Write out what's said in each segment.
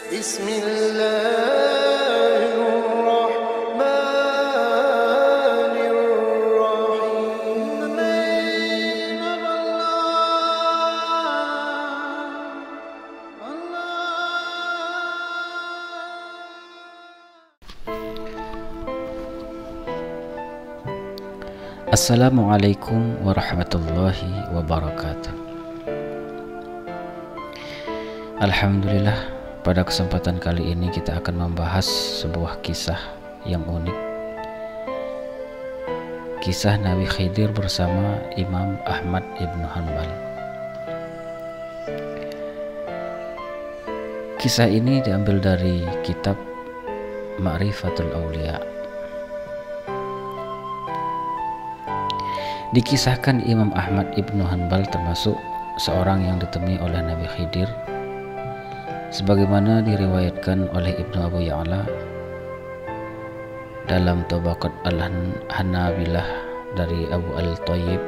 Bismillahirrahmanirrahim. Assalamualaikum warahmatullahi wabarakatuh. Alhamdulillah, pada kesempatan kali ini kita akan membahas sebuah kisah yang unik. Kisah Nabi Khidir bersama Imam Ahmad ibn Hanbal. Kisah ini diambil dari kitab Ma'rifatul Awliya. Dikisahkan Imam Ahmad ibn Hanbal termasuk seorang yang ditemui oleh Nabi Khidir, sebagaimana diriwayatkan oleh Ibnu Abu Ya'la dalam Tabaqat al-Hanabilah dari Abu al-Thayyib,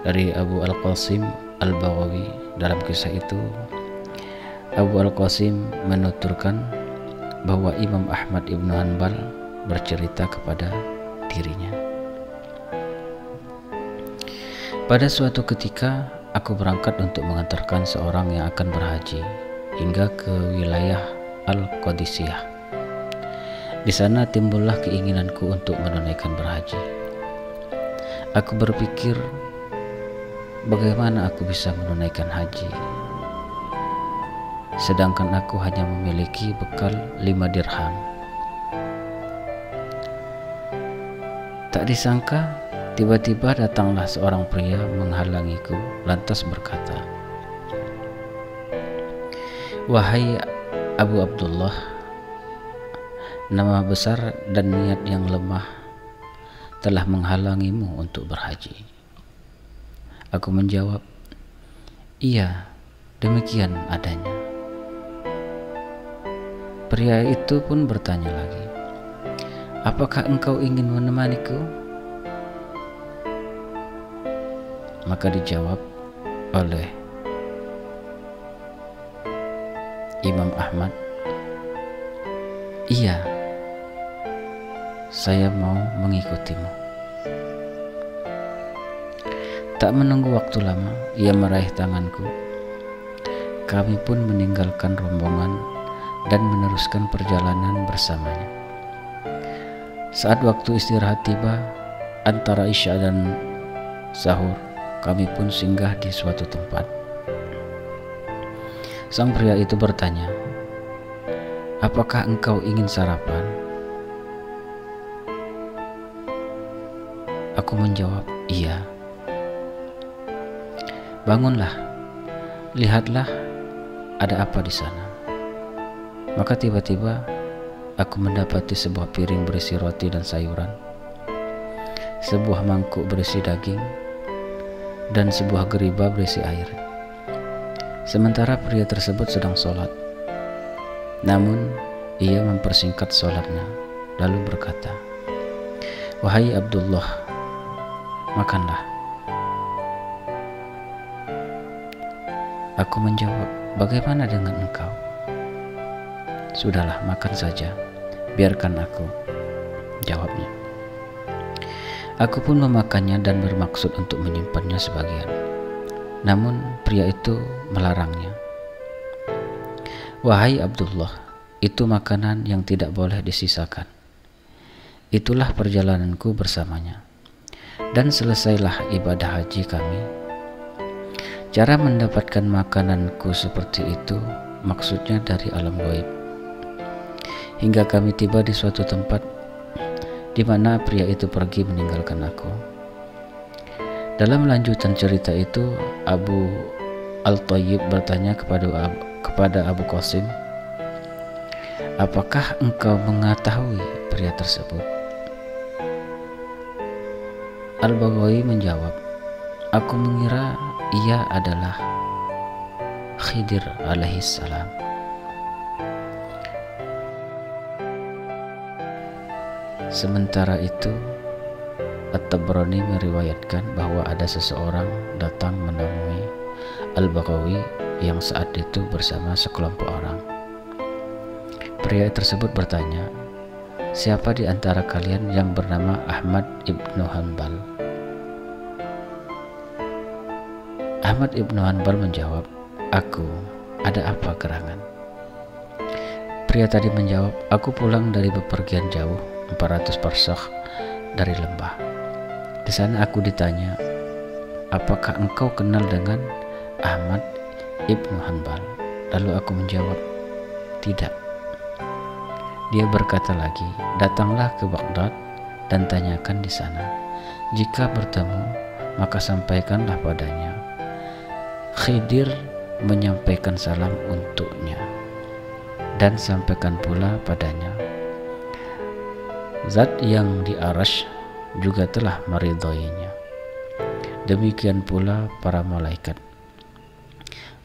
dari Abu al-Qasim al-Baghawi. Dalam kisah itu Abu al-Qasim menuturkan bahwa Imam Ahmad ibn Hanbal bercerita kepada dirinya, pada suatu ketika aku berangkat untuk mengantarkan seorang yang akan berhaji hingga ke wilayah Al-Qadisiyah. Di sana timbullah keinginanku untuk menunaikan berhaji. Aku berpikir, bagaimana aku bisa menunaikan haji, sedangkan aku hanya memiliki bekal 5 dirham. Tak disangka, tiba-tiba datanglah seorang pria menghalangiku, lantas berkata, "Wahai Abu Abdullah, nama besar dan niat yang lemah telah menghalangimu untuk berhaji." Aku menjawab, "Iya, demikian adanya." Pria itu pun bertanya lagi, "Apakah engkau ingin menemaniku?" Maka dijawab oleh Imam Ahmad, "Iya, saya mau mengikutimu." Tak menunggu waktu lama, ia meraih tanganku. Kami pun meninggalkan rombongan dan meneruskan perjalanan bersamanya. Saat waktu istirahat tiba, antara Isya dan sahur, kami pun singgah di suatu tempat. Sang pria itu bertanya, "Apakah engkau ingin sarapan?" Aku menjawab, "Iya." "Bangunlah, lihatlah ada apa di sana." Maka tiba-tiba aku mendapati sebuah piring berisi roti dan sayuran, sebuah mangkuk berisi daging, dan sebuah geribah berisi air. Sementara pria tersebut sedang sholat. Namun ia mempersingkat sholatnya, lalu berkata, "Wahai Abdullah, makanlah." Aku menjawab, "Bagaimana dengan engkau?" "Sudahlah, makan saja, biarkan aku," jawabnya. Aku pun memakannya dan bermaksud untuk menyimpannya sebagian. Namun pria itu melarangnya. "Wahai Abdullah, itu makanan yang tidak boleh disisakan. Itulah perjalananku bersamanya, dan selesailah ibadah haji kami. Cara mendapatkan makananku seperti itu maksudnya dari alam gaib. Hingga kami tiba di suatu tempat di mana pria itu pergi meninggalkan aku." Dalam lanjutan cerita itu, Abu al-Thayyib bertanya kepada Abu Qasim, "Apakah engkau mengetahui pria tersebut?" Al-Baghawi menjawab, "Aku mengira ia adalah Khidir alaihissalam." Sementara itu, At-Tabrani meriwayatkan bahwa ada seseorang datang menemui Al-Baghawi yang saat itu bersama sekelompok orang. Pria tersebut bertanya, "Siapa di antara kalian yang bernama Ahmad ibnu Hanbal?" Ahmad ibnu Hanbal menjawab, "Aku, ada apa gerangan?" Pria tadi menjawab, "Aku pulang dari bepergian jauh 400 parsakh dari lembah. Di sana aku ditanya, apakah engkau kenal dengan Ahmad ibnu Hanbal?" Lalu aku menjawab, "Tidak." Dia berkata lagi, "Datanglah ke Baghdad dan tanyakan di sana. Jika bertemu, maka sampaikanlah padanya, Khidir menyampaikan salam untuknya, dan sampaikan pula padanya, Zat yang di Arasy juga telah meridhoinya. Demikian pula para malaikat.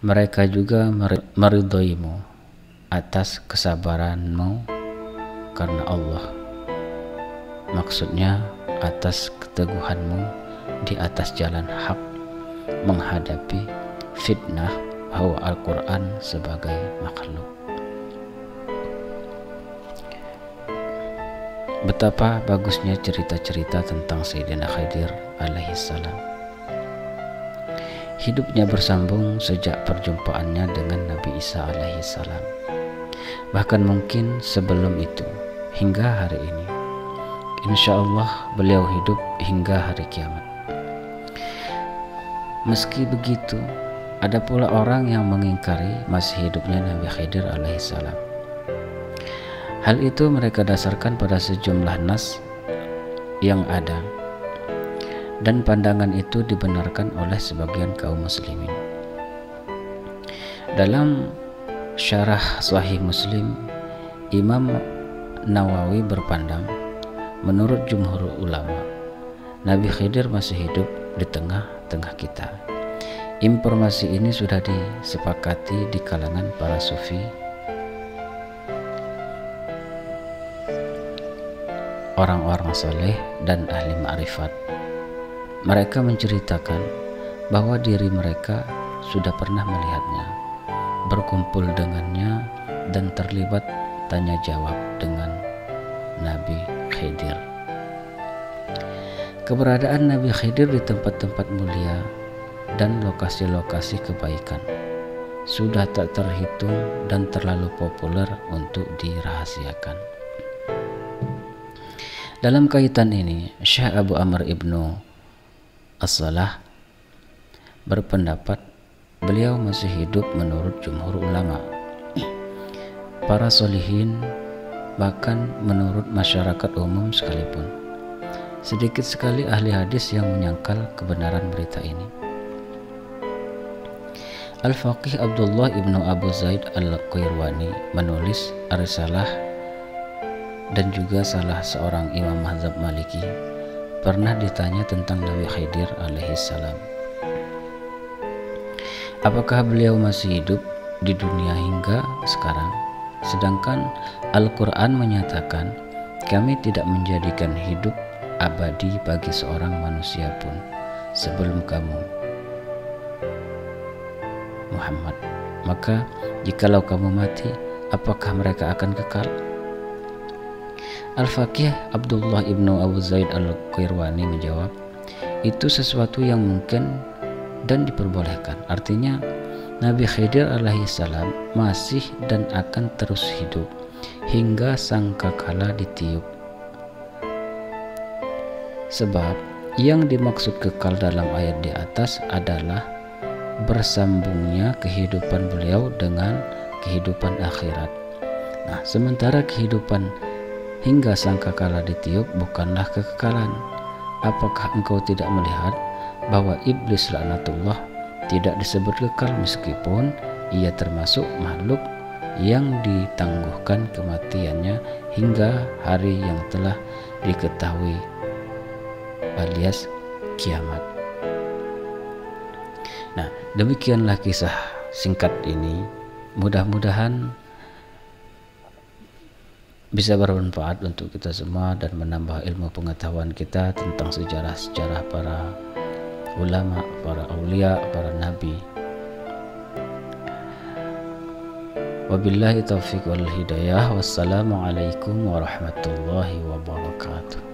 Mereka juga meridhoimu atas kesabaranmu karena Allah. Maksudnya atas keteguhanmu di atas jalan hak menghadapi fitnah bahwa Al-Quran sebagai makhluk." Betapa bagusnya cerita-cerita tentang Sayyidina Khidir alaihissalam. Hidupnya bersambung sejak perjumpaannya dengan Nabi Isa alaihissalam. Bahkan mungkin sebelum itu, hingga hari ini. Insya Allah beliau hidup hingga hari kiamat. Meski begitu, ada pula orang yang mengingkari masih hidupnya Nabi Khidir alaihissalam. Hal itu mereka dasarkan pada sejumlah nas yang ada, dan pandangan itu dibenarkan oleh sebagian kaum muslimin. Dalam syarah Sahih Muslim, Imam Nawawi berpandang, menurut jumhur ulama, Nabi Khidir masih hidup di tengah-tengah kita. Informasi ini sudah disepakati di kalangan para sufi, orang-orang saleh dan ahli ma'rifat. Mereka menceritakan bahwa diri mereka sudah pernah melihatnya, berkumpul dengannya, dan terlibat tanya jawab dengan Nabi Khidir. Keberadaan Nabi Khidir di tempat-tempat mulia dan lokasi-lokasi kebaikan sudah tak terhitung dan terlalu populer untuk dirahasiakan. Dalam kaitan ini, Syekh Abu Amr ibnu As-Salah berpendapat beliau masih hidup menurut jumhur ulama, para solihin, bahkan menurut masyarakat umum sekalipun. Sedikit sekali ahli hadis yang menyangkal kebenaran berita ini. Al-Faqih Abdullah ibnu Abu Zaid al-Qairwani menulis Ar-Risalah, dan juga salah seorang imam mazhab Maliki pernah ditanya tentang Nabi Khidir alaihissalam. Apakah beliau masih hidup di dunia hingga sekarang? Sedangkan Al-Quran menyatakan, kami tidak menjadikan hidup abadi bagi seorang manusia pun sebelum kamu, Muhammad. Maka jikalau kamu mati, apakah mereka akan kekal? Al-Faqih Abdullah ibnu Abu Zaid al-Qairwani menjawab, itu sesuatu yang mungkin dan diperbolehkan. Artinya Nabi Khidir alaihissalam masih dan akan terus hidup hingga sangkakala ditiup. Sebab yang dimaksud kekal dalam ayat di atas adalah bersambungnya kehidupan beliau dengan kehidupan akhirat. Nah, sementara kehidupan hingga sangkakala ditiup bukanlah kekekalan. Apakah engkau tidak melihat bahwa iblis laknatullah tidak disebut kekal meskipun ia termasuk makhluk yang ditangguhkan kematiannya hingga hari yang telah diketahui alias kiamat. Nah, demikianlah kisah singkat ini. Mudah-mudahan bisa bermanfaat untuk kita semua dan menambah ilmu pengetahuan kita tentang sejarah-sejarah para ulama, para aulia, para nabi. Wabillahi taufiq wal hidayah. Wassalamualaikum warahmatullahi wabarakatuh.